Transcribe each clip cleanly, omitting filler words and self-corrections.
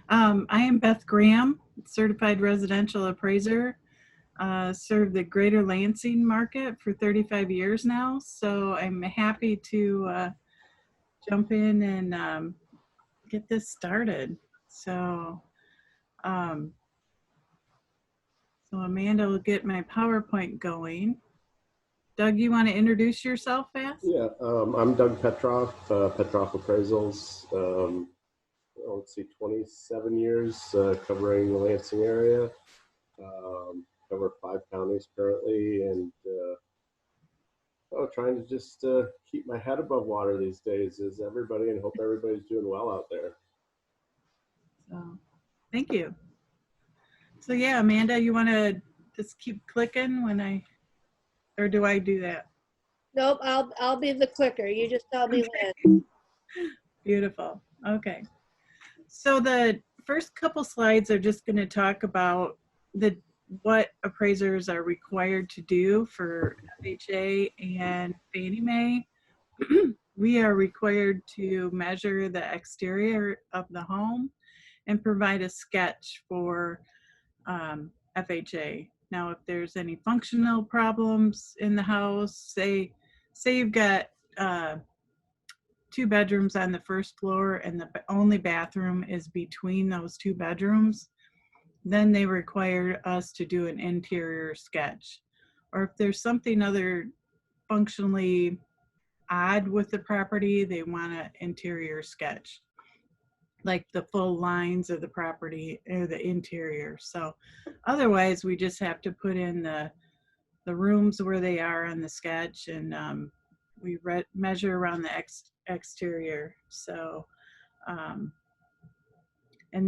I am Beth Graham, certified residential appraiser. Served the greater Lansing market for 35 years now, so I'm happy to jump in and get this started. So, um, so Amanda will get my PowerPoint going. Doug, you want to introduce yourself fast? Yeah, I'm Doug Petroff, Petroff Appraisals. Let's see, 27 years covering the Lansing area. Cover 5 counties currently, and trying to just keep my head above water these days is everybody, and hope everybody's doing well out there. So, thank you. So yeah, Amanda, you want to just keep clicking when or do I do that? Nope, I'll be the clicker. You just tell me when. Beautiful. Okay. So the first couple slides are just going to talk about what appraisers are required to do for FHA and Fannie Mae. We are required to measure the exterior of the home and provide a sketch for FHA. Now, if there's any functional problems in the house, say you've got 2 bedrooms on the first floor and the only bathroom is between those 2 bedrooms, then they require us to do an interior sketch. Or if there's something other functionally odd with the property, they want an interior sketch, like the full lines of the property or the interior. So otherwise, we just have to put in the rooms where they are on the sketch, and we measure around the exterior. So, and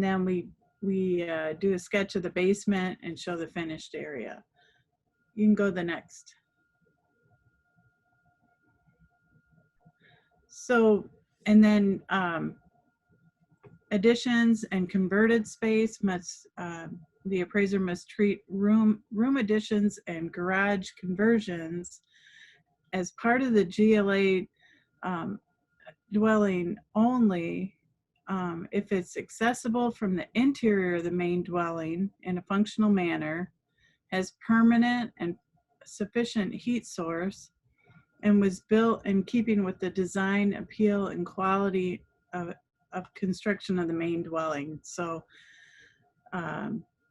then we do a sketch of the basement and show the finished area. You can go the next. So, and then additions and converted space must, the appraiser must treat room additions and garage conversions as part of the GLA dwelling only if it's accessible from the interior of the main dwelling in a functional manner, has permanent and sufficient heat source, and was built in keeping with the design, appeal, and quality of construction of the main dwelling. So,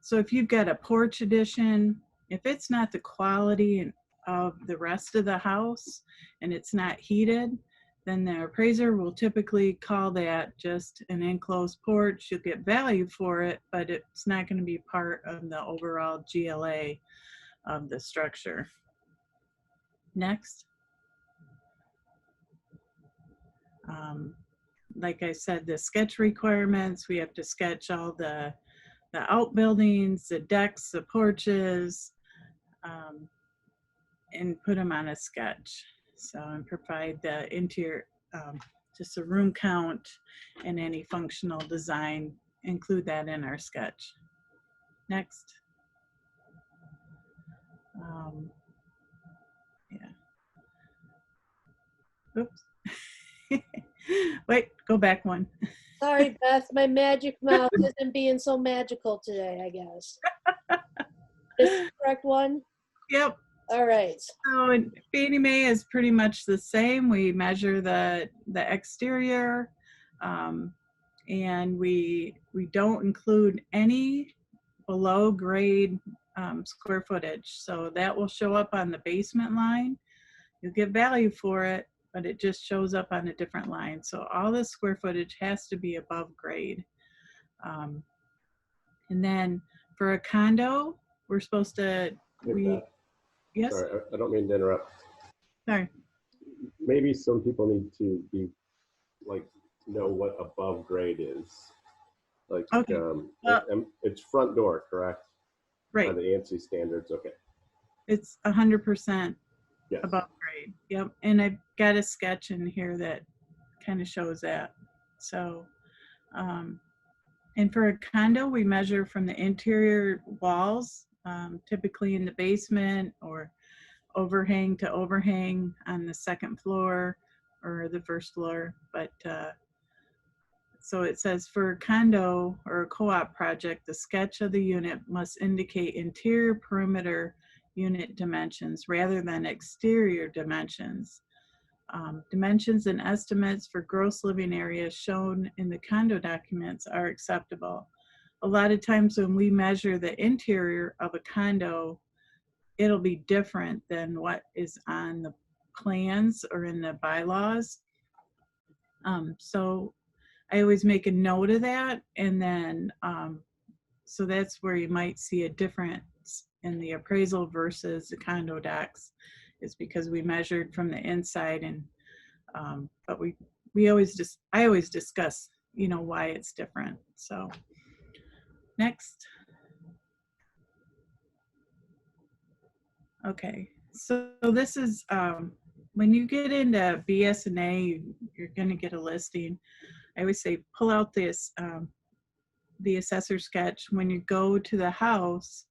so if you've got a porch addition, if it's not the quality of the rest of the house and it's not heated, then the appraiser will typically call that just an enclosed porch. You'll get value for it, but it's not going to be part of the overall GLA of the structure. Next. Like I said, the sketch requirements, we have to sketch all the outbuildings, the decks, the porches, and put them on a sketch. So, and provide the interior, just a room count and any functional design, include that in our sketch. Next. Yeah. Oops. Wait, go back one. Sorry, Beth, my magic mouth isn't being so magical today, I guess. This is the correct one? Yep. All right. So Fannie Mae is pretty much the same. We measure the exterior, and we don't include any below grade square footage. So that will show up on the basement line. You'll get value for it, but it just shows up on a different line. So all the square footage has to be above grade. And then for a condo, we're supposed to, yes? Sorry, I don't mean to interrupt. Sorry. Maybe some people need to be know what above grade is. Like, okay. It's front door, correct? Right. By the ANSI standards, okay. It's 100% yes. above grade. Yep. And I've got a sketch in here that kind of shows that. So, and for a condo, we measure from the interior walls, typically in the basement or overhang to overhang on the second floor or the first floor. But let's So it says for a condo or a co-op project, the sketch of the unit must indicate interior perimeter unit dimensions rather than exterior dimensions. Dimensions and estimates for gross living areas shown in the condo documents are acceptable. A lot of times when we measure the interior of a condo, it'll be different than what is on the plans or in the bylaws. So I always make a note of that, and then so that's where you might see a difference in the appraisal versus the condo docs, is because we measured from the inside, and but I always discuss, you know, why it's different. So next. Okay, so this is when you get into BS&A, you're going to get a listing. I always say pull out this the assessor sketch. When you go to the house,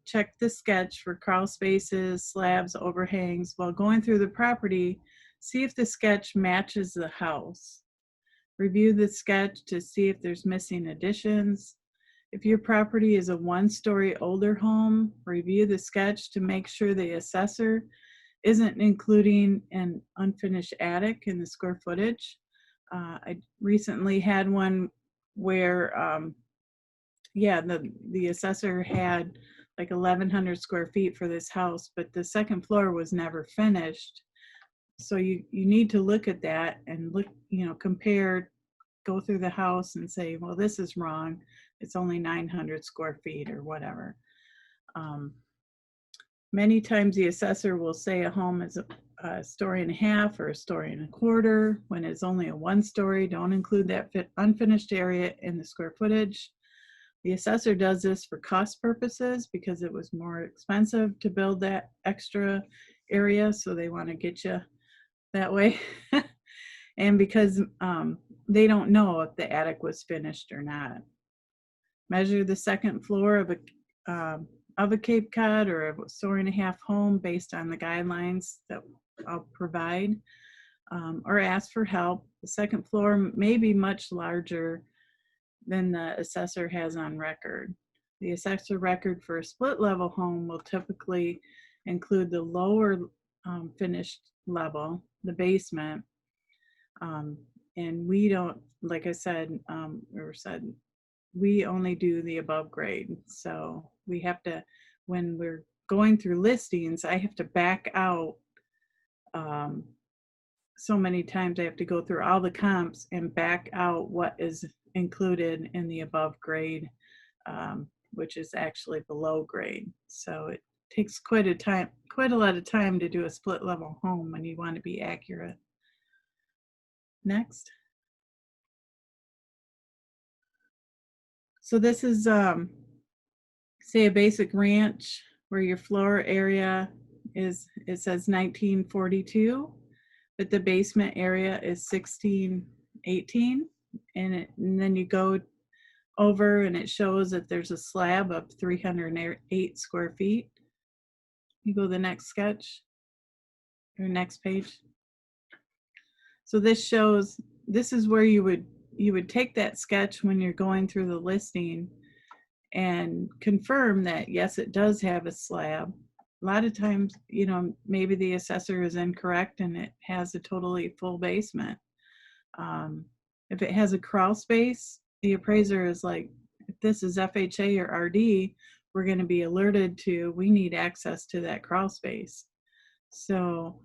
check the sketch for crawl spaces, slabs, overhangs. While going through the property, see if the sketch matches the house. Review the sketch to see if there's missing additions. If your property is a one-story older home, review the sketch to make sure the assessor isn't including an unfinished attic in the square footage. I recently had one where, yeah, the assessor had like 1,100 square feet for this house, but the second floor was never finished. So you need to look at that and look, you know, compare, go through the house and say, well, this is wrong. It's only 900 square feet or whatever. Many times the assessor will say a home is a story and a half or a story and a quarter. When it's only a 1 story, don't include that unfinished area in the square footage. The assessor does this for cost purposes because it was more expensive to build that extra area, so they want to get you that way. And because they don't know if the attic was finished or not. Measure the second floor of a Cape Cod or a story and a half home based on the guidelines that I'll provide, or ask for help. The second floor may be much larger than the assessor has on record. The assessor record for a split level home will typically include the lower finished level, the basement, and we don't, like I said, we only do the above grade. So we have to, when we're going through listings, I have to back out so many times. I have to go through all the comps and back out what is included in the above grade, which is actually below grade. So it takes quite a lot of time to do a split level home when you want to be accurate. Next. So this is, say, a basic ranch where your floor area is, it says 1942, but the basement area is 1618. And then you go over and it shows that there's a slab of 308 square feet. You go to the next sketch or next page. So this shows, this is where you would take that sketch when you're going through the listing and confirm that, yes, it does have a slab. A lot of times, you know, maybe the assessor is incorrect and it has a totally full basement. If it has a crawl space, the appraiser is like, if this is FHA or RD, we're going to be alerted to, we need access to that crawl space. So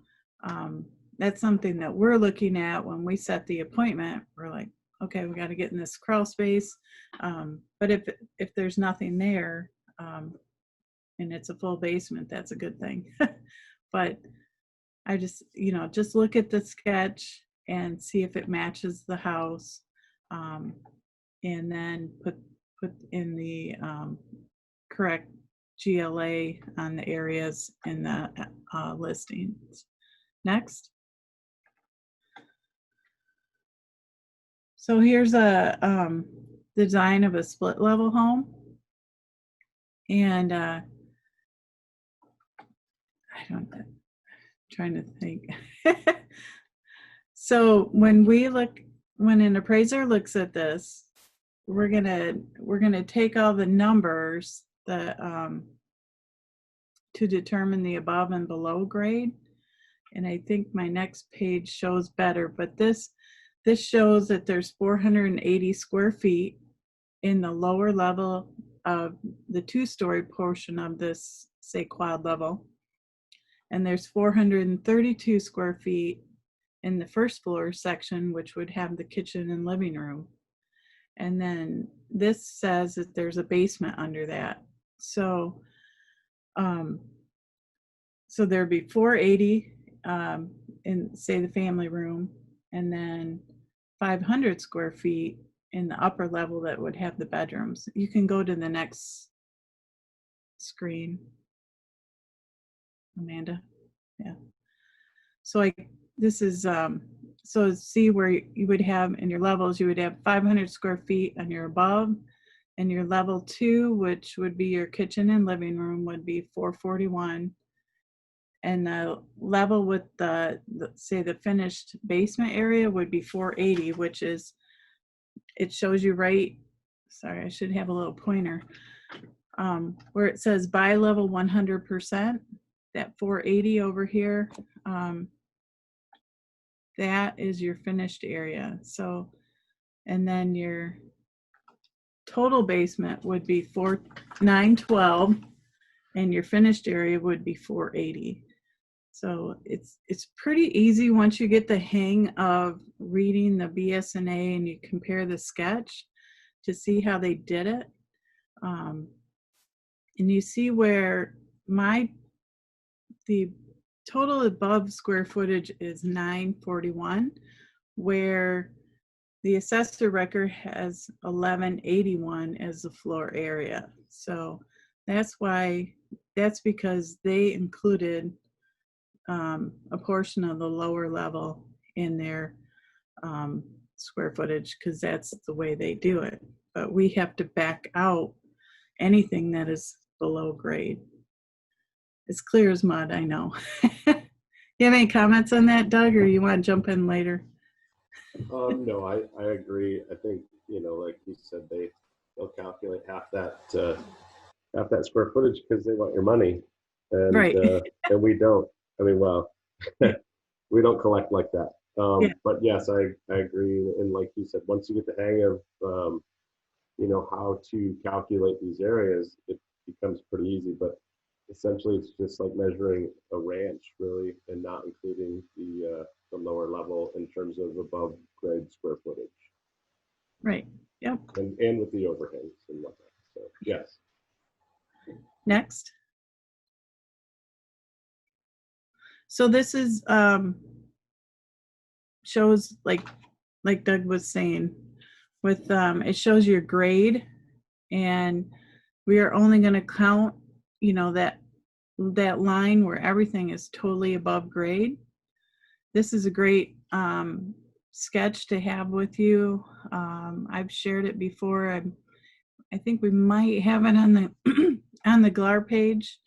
that's something that we're looking at when we set the appointment. We're like, okay, we got to get in this crawl space. But if there's nothing there and it's a full basement, that's a good thing. But I just, you know, just look at the sketch and see if it matches the house, and then put in the correct GLA on the areas in the listings. Next. So here's a design of a split level home. And I'm trying to think. So when we look, when an appraiser looks at this, we're gonna take all the numbers that to determine the above and below grade. And I think my next page shows better, but this shows that there's 480 square feet in the lower level of the 2-story portion of this, say, quad level. And there's 432 square feet in the first floor section, which would have the kitchen and living room. And then this says that there's a basement under that. So, so there'd be 480 in, say, the family room, and then 500 square feet in the upper level that would have the bedrooms. You can go to the next screen, Amanda. Yeah. So this is, so see where you would have in your levels, you would have 500 square feet on your above, and your level 2, which would be your kitchen and living room, would be 441. And the level with the say the finished basement area would be 480, which is, it shows you right, sorry, I should have a little pointer, where it says by level 100%, that 480 over here, that is your finished area. So, and then your total basement would be 912, and your finished area would be 480. So it's pretty easy once you get the hang of reading the BS&A and you compare the sketch to see how they did it. And you see where the total above square footage is 941, where the assessor record has 1181 as the floor area. So that's because they included a portion of the lower level in their square footage, because that's the way they do it. But we have to back out anything that is below grade. It's clear as mud, I know. You have any comments on that, Doug, or you want to jump in later? No, I agree. I think, like you said, they'll calculate half that square footage because they want your money, and Right. And we don't. I mean, well, we don't collect like that. Yeah. But yes, I agree. And like you said, once you get the hang of how to calculate these areas, it becomes pretty easy. But essentially, it's just like measuring a ranch, really, and not including the lower level in terms of above grade square footage. Right. Yep. And with the overhangs and whatnot. So yes. Next. So this is shows like Doug was saying, with it shows your grade, and we are only going to count that line where everything is totally above grade. This is a great sketch to have with you. I've shared it before. I think we might have it on the on the GLAR page,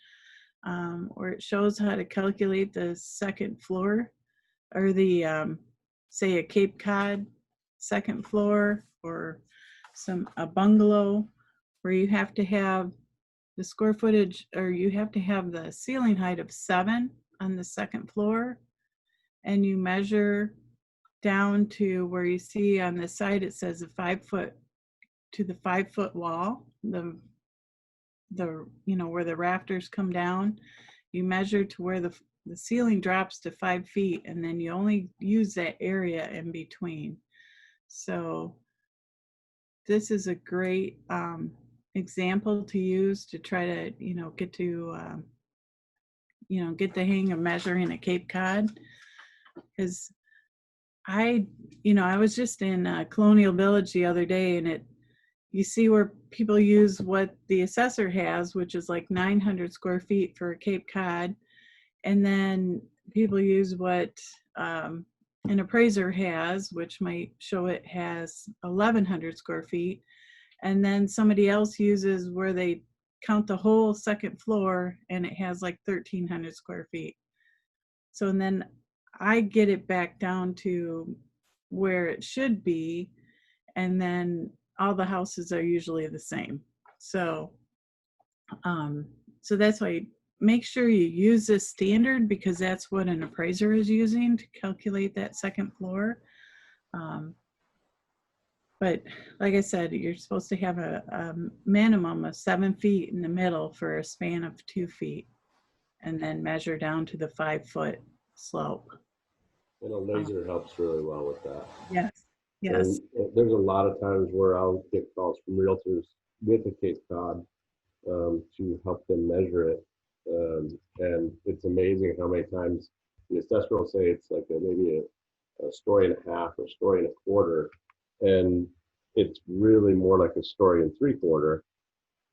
where it shows how to calculate the second floor, or the say a Cape Cod second floor, or a bungalow, where you have to have the square footage, or you have to have the ceiling height of 7 on the second floor, and you measure down to where you see on the side it says 5 foot to the 5 foot wall, the where the rafters come down. You measure to where the ceiling drops to 5 feet, and then you only use that area in between. So this is a great example to use to try to get the hang of measuring a Cape Cod. Because I was just in Colonial Village the other day, and you see where people use what the assessor has, which is like 900 square feet for a Cape Cod, and then people use what an appraiser has, which might show it has 1,100 square feet, and then somebody else uses where they count the whole second floor and it has like 1,300 square feet. So, and then I get it back down to where it should be, and then all the houses are usually the same. So so that's why make sure you use this standard, because that's what an appraiser is using to calculate that second floor. But like I said, you're supposed to have a minimum of 7 feet in the middle for a span of 2 feet, and then measure down to the 5-foot slope. And a laser helps really well with that. Yes, yes, And there's a lot of times where I'll get calls from realtors with a Cape Cod to help them measure it. And it's amazing how many times the assessor will say it's like maybe a story and a half or story and a quarter. And it's really more like a story and 3/4.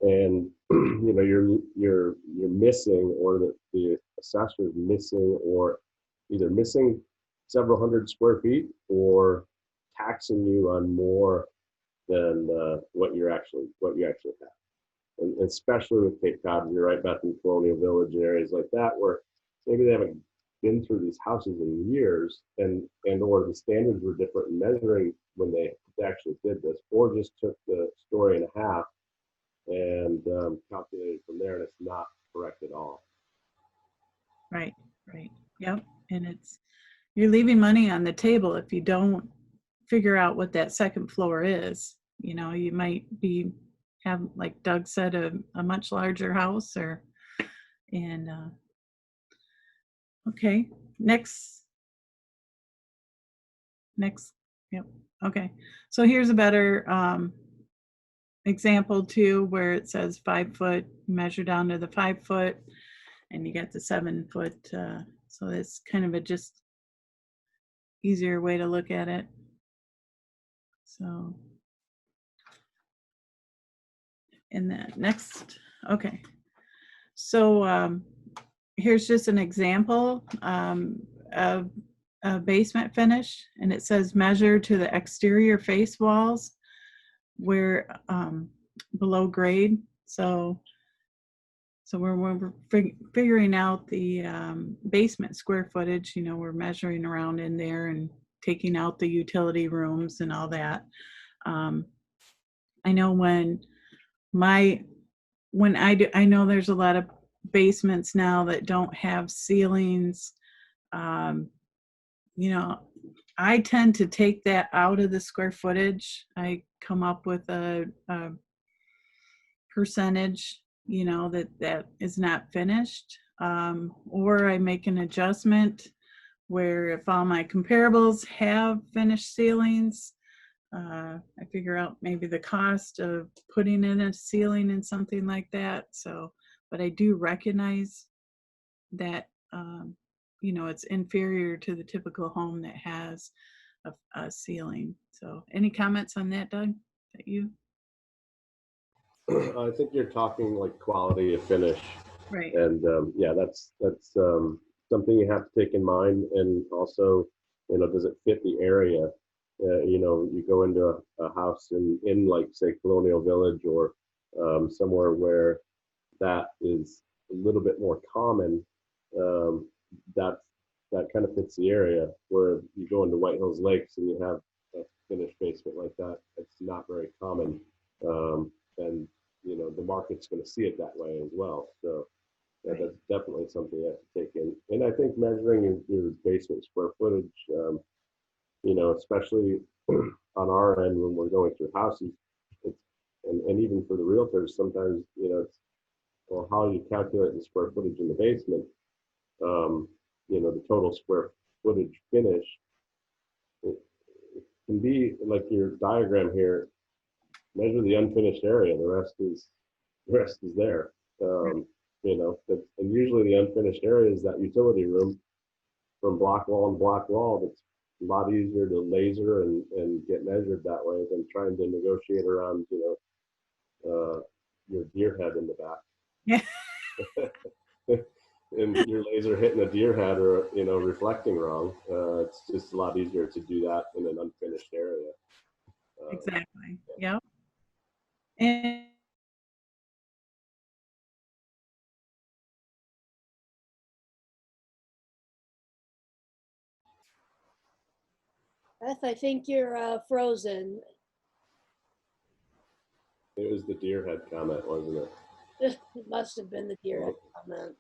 And you know, you're missing, or the assessor is missing, or either missing several hundred square feet or taxing you on more than what you actually have. And especially with Cape Cod, you're right back in Colonial Village and areas like that, where maybe they haven't been through these houses in years, and or the standards were different in measuring when they actually did this, or just took the story and a half and calculated from there, and it's not correct at all. right, right. Yep. And you're leaving money on the table if you don't figure out what that second floor is. You know, you might have, like Doug said, a much larger house, and okay, next, yep, okay. So here's a better example too, where it says 5 foot, measure down to the 5 foot, and you get the 7 foot. So it's kind of a just easier way to look at it. So, and then next, okay. So here's just an example of a basement finish, and it says measure to the exterior face walls where below grade. So when we're figuring out the basement square footage, you know, we're measuring around in there and taking out the utility rooms and all that. I know I know there's a lot of basements now that don't have ceilings. You know, I tend to take that out of the square footage. I come up with a percentage, you know, that is not finished, or I make an adjustment where if all my comparables have finished ceilings, I figure out maybe the cost of putting in a ceiling and something like that. So, but I do recognize that, you know, it's inferior to the typical home that has a ceiling. So any comments on that, Doug, that you? I think you're talking like quality of finish, Right. and yeah, that's something you have to take in mind. And also, you know, does it fit the area? You know, you go into a house in like say Colonial Village, or somewhere where that is a little bit more common. That kind of fits the area. Where you go into White Hills Lakes and you have a finished basement like that, it's not very common. And you know, the market's going to see it that way as well. So yeah, that's definitely something you have to take in. And I think measuring your basement square footage, you know, especially on our end when we're going through houses, and even for the realtors, sometimes, you know, it's, well, how you calculate the square footage in the basement, you know, the total square footage finish, it can be like your diagram here, measure the unfinished area, the rest is there. You know, and usually the unfinished area is that utility room from block wall and block wall. That's a lot easier to laser and get measured that way than trying to negotiate around, you know, your deer head in the back. Yeah. And your laser hitting a deer head, or, you know, reflecting wrong. It's just a lot easier to do that in an unfinished area. Exactly. Yep. And Beth, I think you're frozen. It was the deer head comment, wasn't it? It must have been the deer head comment.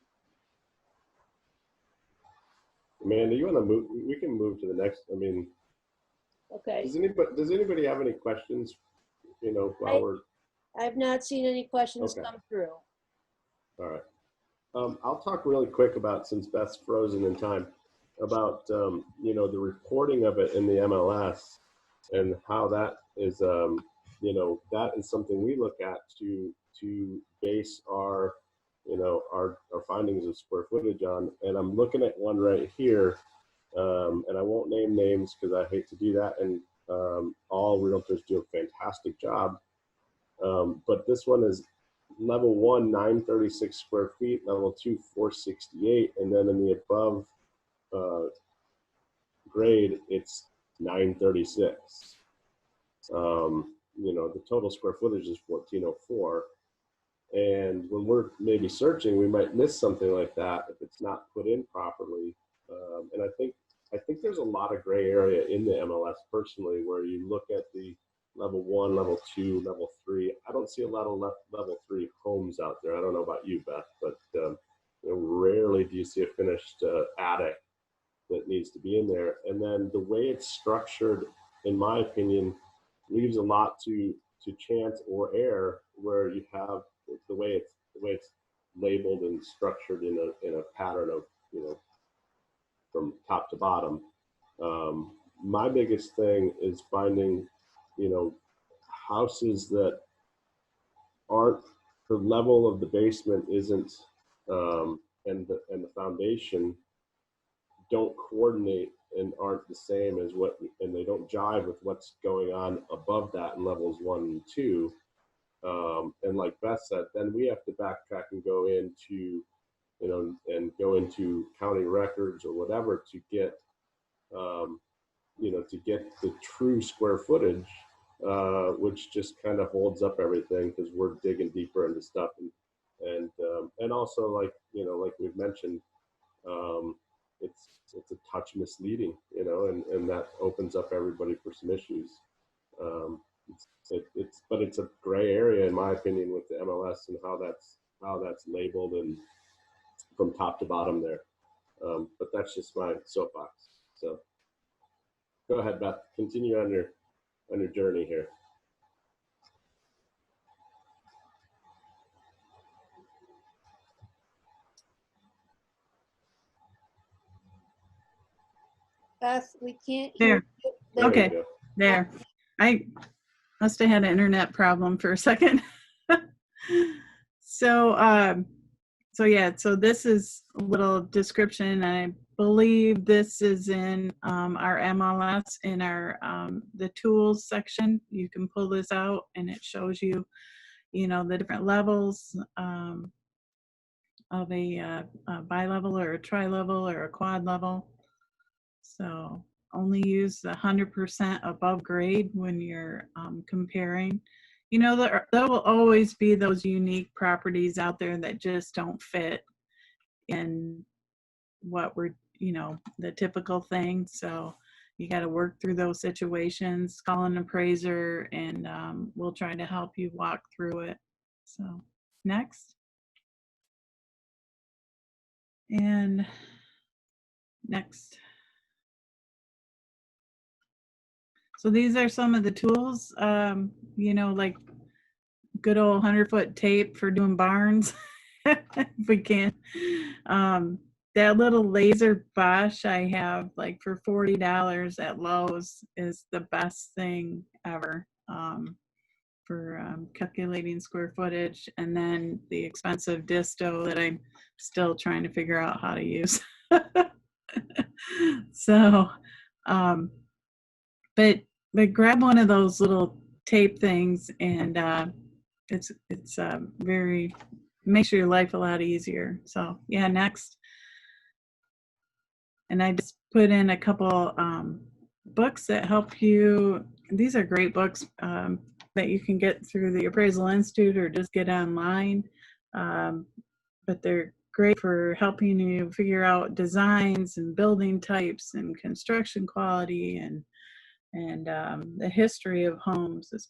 Amanda, you want to move? We can move to the next. I mean, Okay. does anybody have any questions? You know, while we're I've not seen any questions Okay. come through. all right. I'll talk really quick about, since Beth's frozen in time, about you know, the reporting of it in the MLS and how that is you know, that is something we look at to base our, you know, our findings of square footage on. And I'm looking at one right here, and I won't name names because I hate to do that, and all realtors do a fantastic job, but this one is level 1 936 square feet, level 2 468, and then in the above grade it's 936. You know, the total square footage is 1404, and when we're maybe searching, we might miss something like that if it's not put in properly. And I think there's a lot of gray area in the MLS personally, where you look at the level 1, level 2, level 3. I don't see a lot of level 3 homes out there. I don't know about you, Beth, but you know, rarely do you see a finished attic that needs to be in there. And then the way it's structured, in my opinion, leaves a lot to chance or error, where you have the way it's labeled and structured in a pattern of, you know, from top to bottom. My biggest thing is finding, you know, houses that aren't, the level of the basement isn't, and the foundation don't coordinate and aren't the same as what, and they don't jive with what's going on above that in levels 1 and 2. And like Beth said, then we have to backtrack and go into, you know, and go into county records or whatever to get, you know, to get the true square footage, which just kind of holds up everything because we're digging deeper into stuff, and also, like, you know, like we've mentioned, it's a touch misleading, you know, and that opens up everybody for some issues. But it's a gray area, in my opinion, with the MLS and how that's labeled and from top to bottom there. But that's just my soapbox. So go ahead, Beth. Continue on your journey here. Beth, we can't There. hear you. There Okay. You go. There. I must have had an internet problem for a second. So yeah, so this is a little description. I believe this is in our MLS in our the tools section. You can pull this out and it shows you, you know, the different levels of a bi-level or a tri-level or a quad level. So only use the 100% above grade when you're comparing. You know, there will always be those unique properties out there that just don't fit in what we're, you know, the typical thing. So you got to work through those situations, call an appraiser, and we'll try to help you walk through it. So next. And next. So these are some of the tools, you know, like good old 100-foot tape for doing barns, if we can. That little laser bush I have, like for $40 at Lowe's, is the best thing ever for calculating square footage. And then the expensive disto that I'm still trying to figure out how to use. So, but grab one of those little tape things, and it's very, makes your life a lot easier. So yeah, next. And I just put in a couple books that help you. These are great books that you can get through the Appraisal Institute or just get online. But they're great for helping you figure out designs and building types and construction quality and and the history of homes is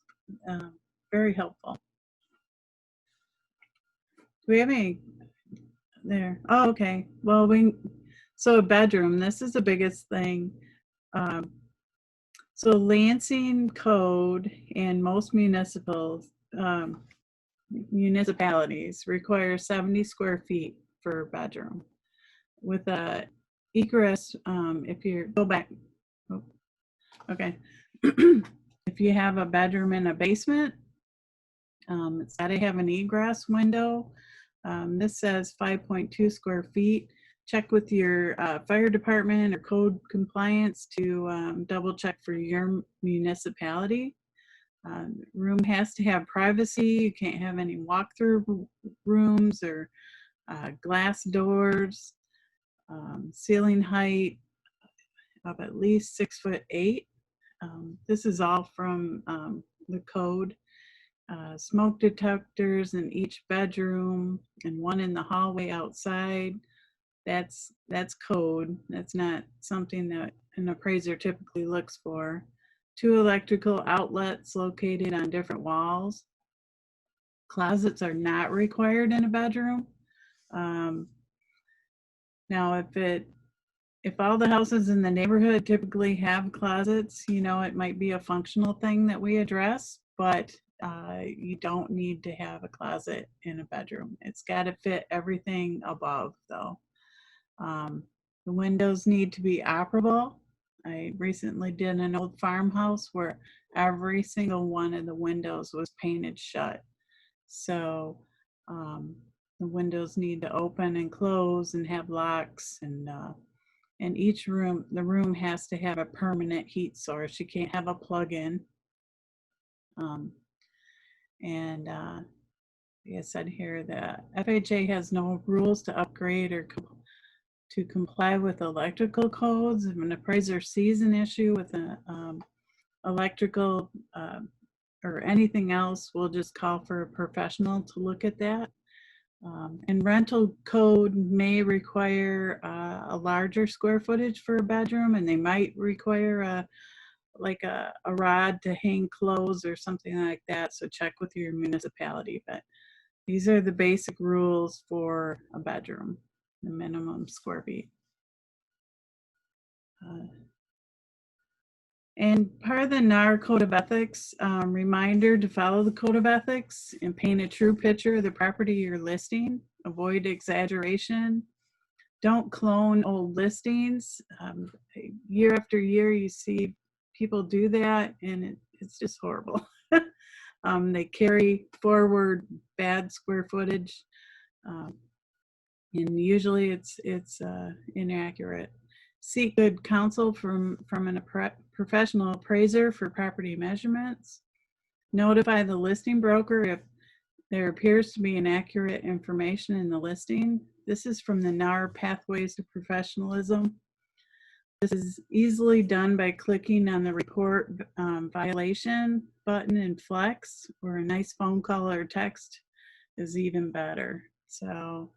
very helpful. Do we have any there? Oh, okay. Well, so a bedroom, this is the biggest thing. So Lansing code and most municipalities require 70 square feet for a bedroom. With a egress, if you go back, oh, okay. If you have a bedroom in a basement, it's got to have an egress window. This says 5.2 square feet. Check with your fire department or code compliance to double check for your municipality. Room has to have privacy. You can't have any walk-through rooms or glass doors. Ceiling height of at least 6'8". This is all from the code. Smoke detectors in each bedroom and one in the hallway outside. That's code. That's not something that an appraiser typically looks for. 2 electrical outlets located on different walls. Closets are not required in a bedroom. Now, if all the houses in the neighborhood typically have closets, you know, it might be a functional thing that we address, but you don't need to have a closet in a bedroom. It's got to fit everything above, though. The windows need to be operable. I recently did an old farmhouse where every single one of the windows was painted shut. So the windows need to open and close and have locks, and each room, the room has to have a permanent heat source. You can't have a plug-in. Like I said here, the FHA has no rules to upgrade or to comply with electrical codes. If an appraiser sees an issue with an electrical or anything else, we'll just call for a professional to look at that. And rental code may require a larger square footage for a bedroom, and they might require a rod to hang clothes or something like that. So check with your municipality. But these are the basic rules for a bedroom, the minimum square feet. And part of the NAR Code of Ethics, reminder to follow the Code of Ethics and paint a true picture of the property you're listing. Avoid exaggeration. Don't clone old listings. Year after year, you see people do that, and it's just horrible. They carry forward bad square footage, and usually it's inaccurate. Seek good counsel from a professional appraiser for property measurements. Notify the listing broker if there appears to be inaccurate information in the listing. This is from the NAR Pathways to Professionalism. This is easily done by clicking on the report violation button in Flex, or a nice phone call or text is even better. So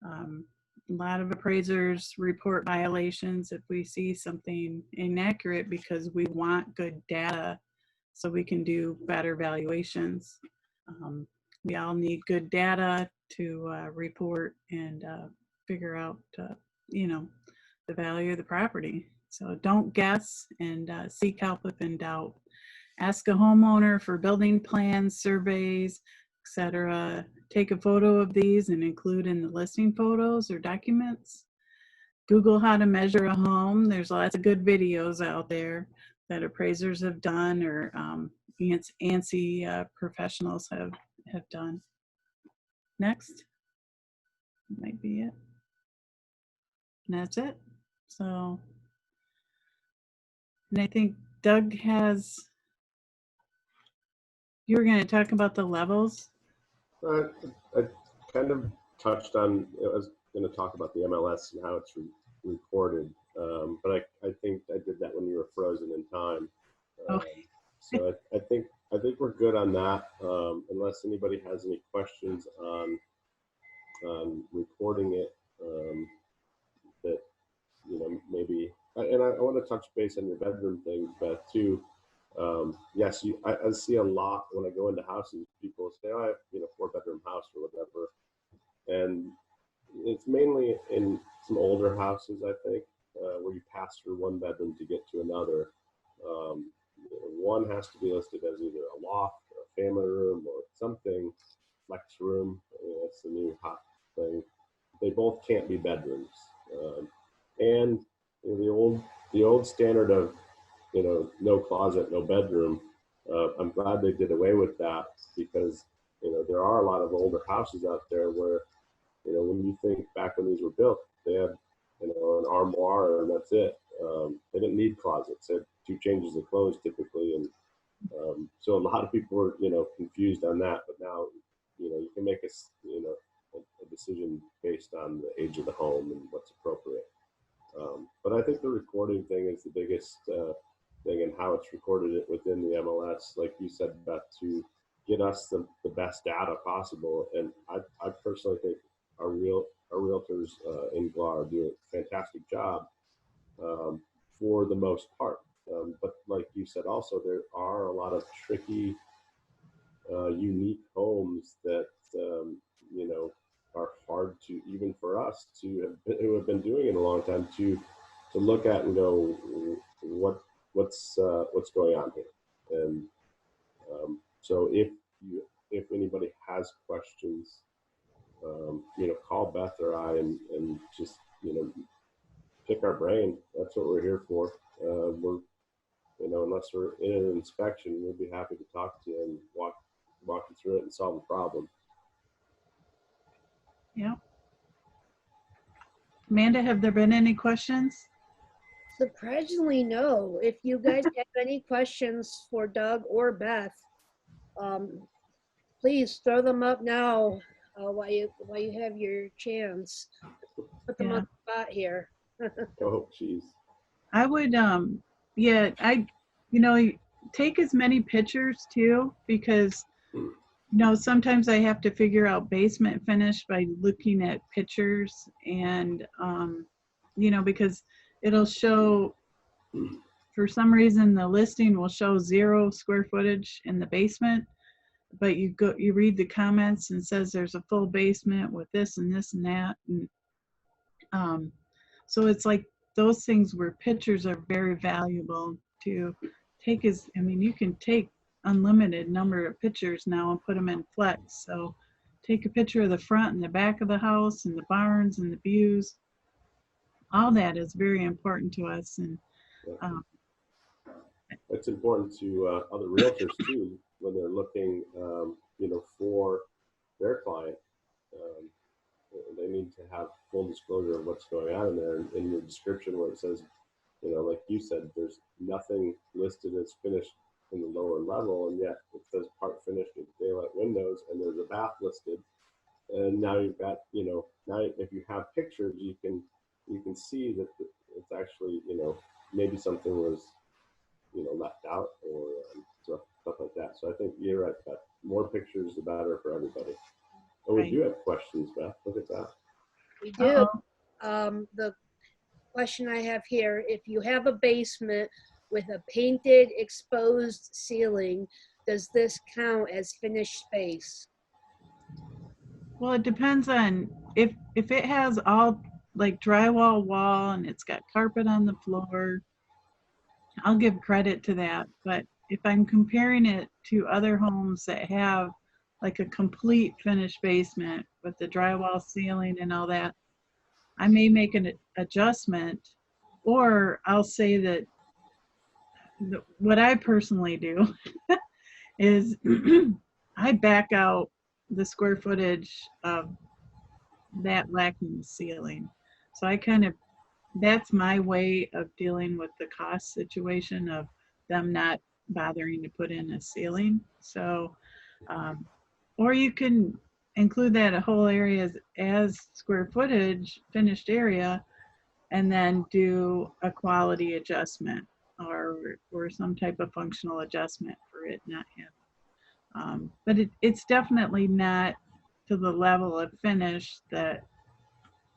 a lot of appraisers report violations if we see something inaccurate, because we want good data so we can do better valuations. We all need good data to report and figure out, you know, the value of the property. So don't guess, and seek help if in doubt. Ask a homeowner for building plans, surveys, etc. Take a photo of these and include in the listing photos or documents. Google how to measure a home. There's lots of good videos out there that appraisers have done, or ANSI professionals have done. Next. Might be it. And that's it. So, and I think Doug has, you were going to talk about the levels. I kind of touched on, I was going to talk about the MLS and how it's recorded, but I think I did that when you were frozen in time. Okay. So I think we're good on that, unless anybody has any questions on recording it, that, you know, maybe I want to touch base on your bedroom thing, Beth, too. Yes, I see a lot when I go into houses. People say, "Oh, I have, 4-bedroom house or whatever," and it's mainly in some older houses, I think, where you pass through one bedroom to get to another. One has to be listed as either a loft or a family room or something, flex room. That's the new hot thing. They both can't be bedrooms. And the old standard of no closet, no bedroom. I'm glad they did away with that because there are a lot of older houses out there where when you think back when these were built, they had an armoire and that's it. They didn't need closets. They had 2 changes of clothes typically, and so a lot of people were confused on that. But now you can make a decision based on the age of the home and what's appropriate. But I think the recording thing is the biggest thing, and how it's recorded it within the MLS, like you said, Beth, to get us the best data possible. And I personally think our realtors in GLAR do a fantastic job for the most part. But like you said, also there are a lot of tricky, unique homes that are hard to, even for us who have been doing it a long time, to look at and go, what's going on here. And so if anybody has questions, call Beth or I and just pick our brain. That's what we're here for. We're unless we're in an inspection, we'll be happy to talk to you and walk you through it and solve the problem. Yeah. Amanda, have there been any questions? Surprisingly, no. If you guys have any questions for Doug or Beth, please throw them up now while you have your chance. Put them on the spot here. Oh, geez. I would, take as many pictures too, because, sometimes I have to figure out basement finish by looking at pictures and, because it'll show, for some reason, the listing will show 0 square footage in the basement, but you read the comments and it says there's a full basement with this and this and that. And, so it's like those things where pictures are very valuable to take. You can take unlimited number of pictures now and put them in Flex. So take a picture of the front and the back of the house and the barns and the views. All that is very important to us. And it's important to other realtors too when they're looking, for their client. They need to have full disclosure of what's going on in there. In your description where it says, like you said, there's nothing listed as finished in the lower level, and yet it says part finished with daylight windows, and there's a bath listed. And now you've got, now if you have pictures, you can see that it's actually, maybe something was, left out or stuff like that. So I think you're right, Beth. More pictures, the better for everybody. Oh, we do have questions, Beth. Look at that. We do. The question I have here, if you have a basement with a painted exposed ceiling, does this count as finished space? well, it depends on if it has all like drywall wall and it's got carpet on the floor, I'll give credit to that. But if I'm comparing it to other homes that have like a complete finished basement with the drywall ceiling and all that, I may make an adjustment, or I'll say that what I personally do is I back out the square footage of that lacking the ceiling. So that's my way of dealing with the cost situation of them not bothering to put in a ceiling. So, or you can include that a whole area as square footage, finished area, and then do a quality adjustment or some type of functional adjustment for it not have. But it's definitely not to the level of finish that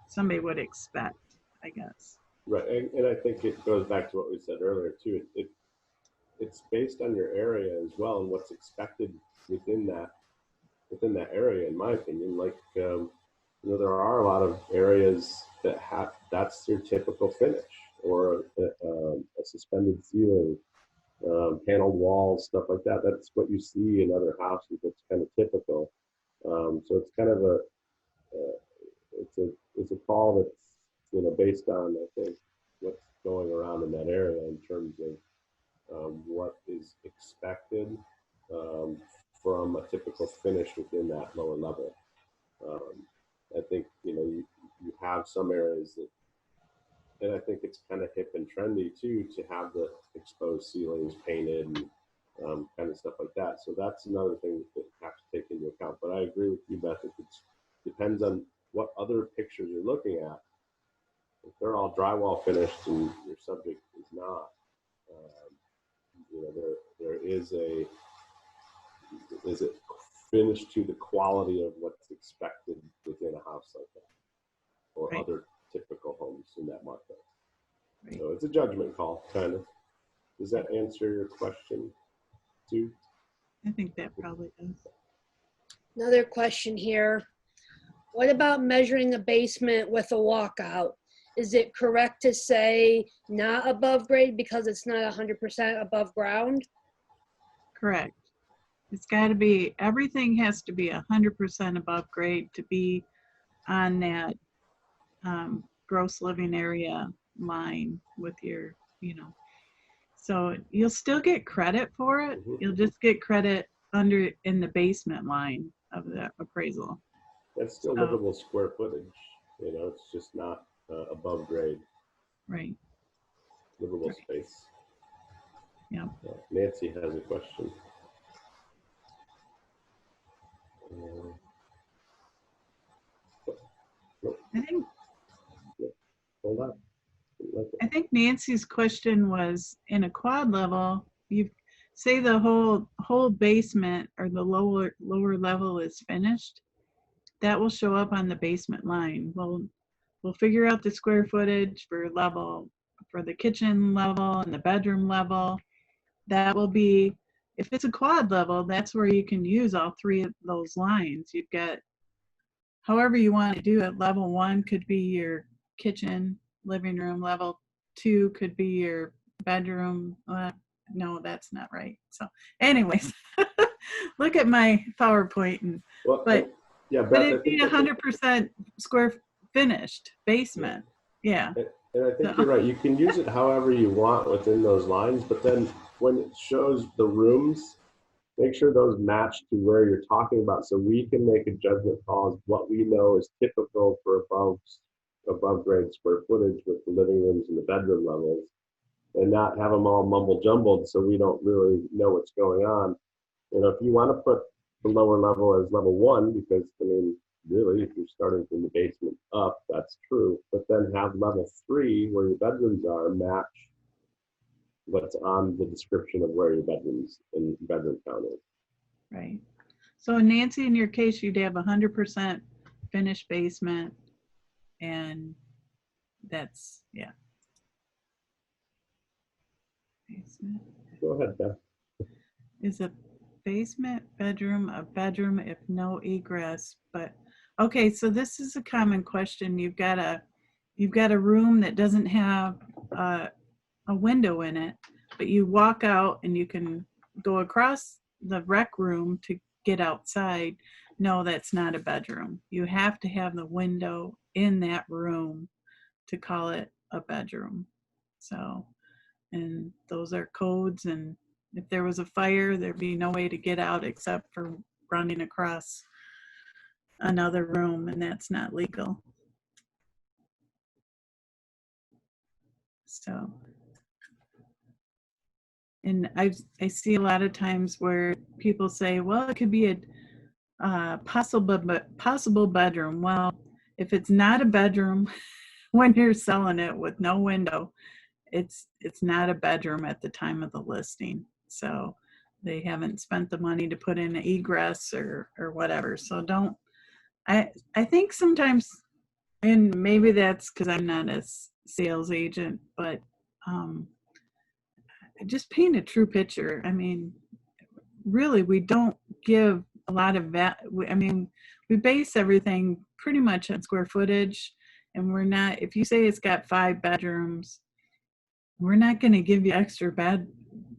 somebody would expect, I guess. Right, and I think it goes back to what we said earlier too. It's based on your area as well and what's expected within that area, in my opinion. Like, there are a lot of areas that that's your typical finish, or a suspended ceiling, paneled walls, stuff like that. That's what you see in other houses. That's kind of typical. So it's kind of it's a call that's based on, I think, what's going around in that area in terms of what is expected um, from a typical finish within that lower level. I think you have some areas that, and I think it's kind of hip and trendy too to have the exposed ceilings painted and kind of stuff like that. So that's another thing that you have to take into account. But I agree with you, Beth. It depends on what other pictures you're looking at. If they're all drywall finished and your subject is not, there is it finished to the quality of what's expected within a house like that, or Right. other typical homes in that market. Right. So it's a judgment call, kind of. Does that answer your question, Sue? I think that probably does. Another question here. What about measuring a basement with a walkout? Is it correct to say not above grade because it's not 100% above ground? Correct. It's got to be, everything has to be 100% above grade to be on that gross living area line with your, so you'll still get credit for it. Mhm. You'll just get credit in the basement line of the appraisal. That's still So, livable square footage. It's just not above grade. right. Livable Right. space. Yeah. Nancy has a question. I think Hold on. I think Nancy's question was, in a quad level, you say the whole basement or the lower level is finished. That will show up on the basement line. We'll figure out the square footage for the kitchen level and the bedroom level. That will be, if it's a quad level, that's where you can use all three of those lines. You've got, however you want to do it. Level 1 could be your kitchen, living room. Level 2 could be your bedroom. No, that's not right. So anyways, look at my PowerPoint. But it'd be 100% square finished basement. Yeah. And I think you're right. You can use it however you want within those lines, but then when it shows the rooms, make sure those match to where you're talking about, so we can make a judgment call as what we know is typical for above grade square footage with the living rooms and the bedroom levels, and not have them all mumble jumbled so we don't really know what's going on. If you want to put the lower level as level 1, because really, if you're starting from the basement up, that's true. But then have level 3, where your bedrooms are, match what's on the description of where your bedrooms and bedroom count is. Right. So Nancy, in your case, you'd have 100% finished basement, and that's, yeah. Basement. Go ahead, Beth. Is a basement bedroom a bedroom if no egress? But okay, so this is a common question. You've got a room that doesn't have a window in it, but you walk out and you can go across the rec room to get outside. No, that's not a bedroom. You have to have the window in that room to call it a bedroom. So, and those are codes, and if there was a fire, there'd be no way to get out except for running across another room, and that's not legal. So, and I see a lot of times where people say, well, it could be a possible bedroom. Well, if it's not a bedroom when you're selling it with no window, it's not a bedroom at the time of the listing. So they haven't spent the money to put in an egress or whatever. So I think sometimes, and maybe that's because I'm not sales agent, but just paint a true picture. I mean, really, we don't give a lot of I mean, we base everything pretty much on square footage, and we're not, if you say it's got 5 bedrooms, we're not going to give you extra bed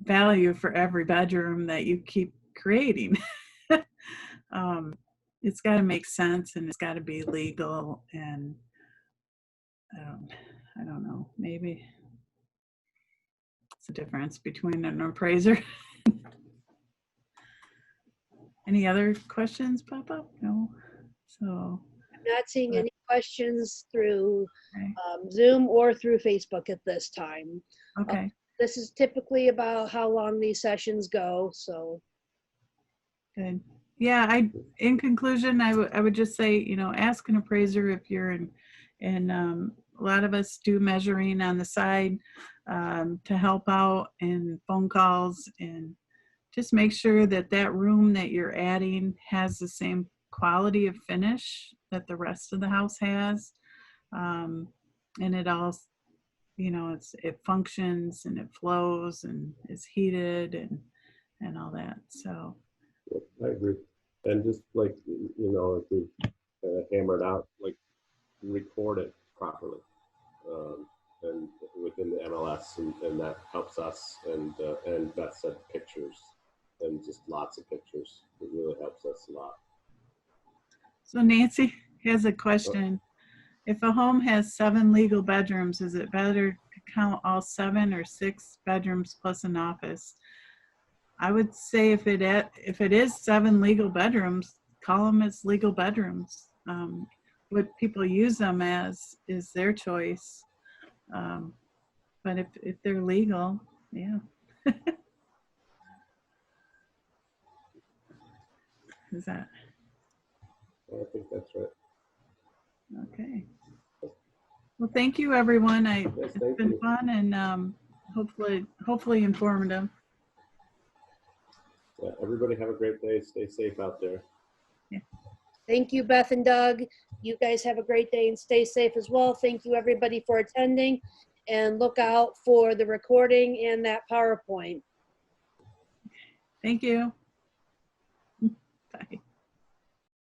value for every bedroom that you keep creating. It's got to make sense, and it's got to be legal, and I don't know, maybe it's the difference between an appraiser. Any other questions pop up? No. So I'm not seeing any questions through okay. Zoom or through Facebook at this time. Okay. This is typically about how long these sessions go, so. Good. Yeah, in conclusion, I would just say, you know, ask an appraiser if you're in a lot of us do measuring on the side to help out, and phone calls, and just make sure that that room that you're adding has the same quality of finish that the rest of the house has. And it all, you know, it functions and it flows and is heated and all that. So I agree. And just like, you know, if we hammered out, like record it properly and within the MLS, and that helps us. And Beth said pictures, and just lots of pictures. It really helps us a lot. So Nancy has a question. If a home has 7 legal bedrooms, is it better to count all 7 or 6 bedrooms plus an office? I would say if it is 7 legal bedrooms, call them as legal bedrooms. What people use them as is their choice. But if they're legal, yeah. Is that I think that's right. okay? Well, thank you, everyone. Yes, It's thank been you. fun and hopefully informative. Yeah, everybody have a great day. Stay safe out there. Yeah. Thank you, Beth and Doug. You guys have a great day and stay safe as well. Thank you, everybody, for attending, and look out for the recording and that PowerPoint. Thank you. Bye.